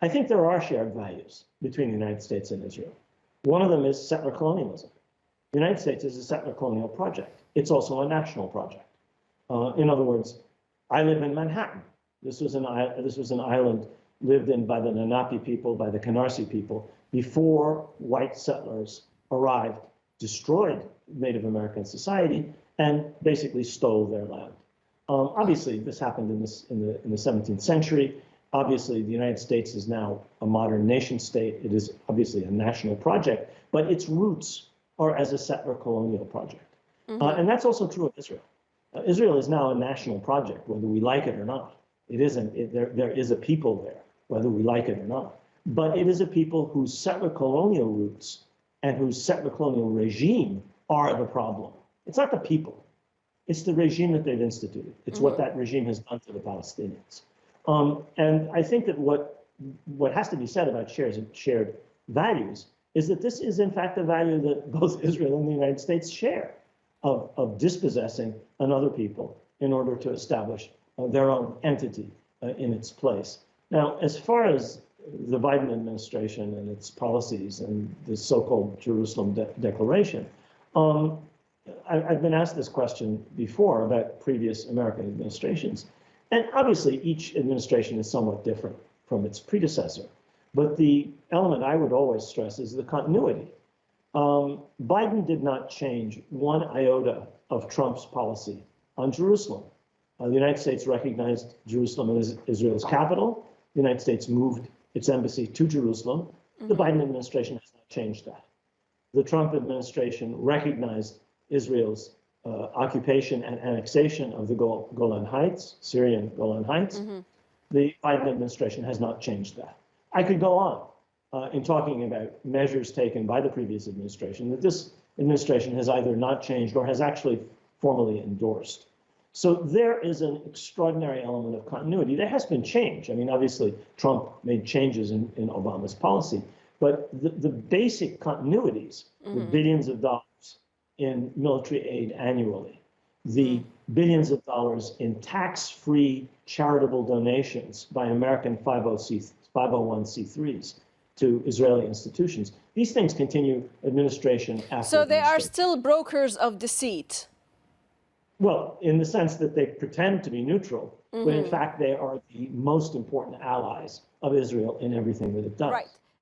I think there are shared values between the United States and Israel. One of them is settler colonialism. The United States is a settler colonial project. It's also a national project. In other words, I live in Manhattan. This was an island lived in by the Lenape people, by the Canarsie people, before white settlers arrived, destroyed Native American society, and basically stole their land. Obviously, this happened in the 17th century. Obviously, the United States is now a modern nation state. It is obviously a national project, but its roots are as a settler colonial project. And that's also true of Israel. Israel is now a national project, whether we like it or not. It isn't. There is a people there, whether we like it or not. But it is a people whose settler colonial roots and whose settler colonial regime are the problem. It's not the people. It's the regime that they've instituted. It's what that regime has done to the Palestinians. And I think that what has to be said about shared values is that this is, in fact, a value that both Israel and the United States share of dispossessing another people in order to establish their own entity in its place. Now, as far as the Biden administration and its policies and the so-called Jerusalem Declaration, I've been asked this question before about previous American administrations. And obviously, each administration is somewhat different from its predecessor. But the element I would always stress is the continuity. Biden did not change one iota of Trump's policy on Jerusalem. The United States recognized Jerusalem as Israel's capital. The United States moved its embassy to Jerusalem. The Biden administration has not changed that. The Trump administration recognized Israel's occupation and annexation of the Golan Heights, Syrian Golan Heights. The Biden administration has not changed that. I could go on in talking about measures taken by the previous administration that this administration has either not changed or has actually formally endorsed. So there is an extraordinary element of continuity. There has been change. I mean, obviously, Trump made changes in Obama's policy, but the basic continuities, the billions of dollars in military aid annually, the billions of dollars in tax-free charitable donations by American 501c3s to Israeli institutions. These things continue administration after. So they are still brokers of deceit. Well, in the sense that they pretend to be neutral, but in fact they are the most important allies of Israel in everything that it does. Right.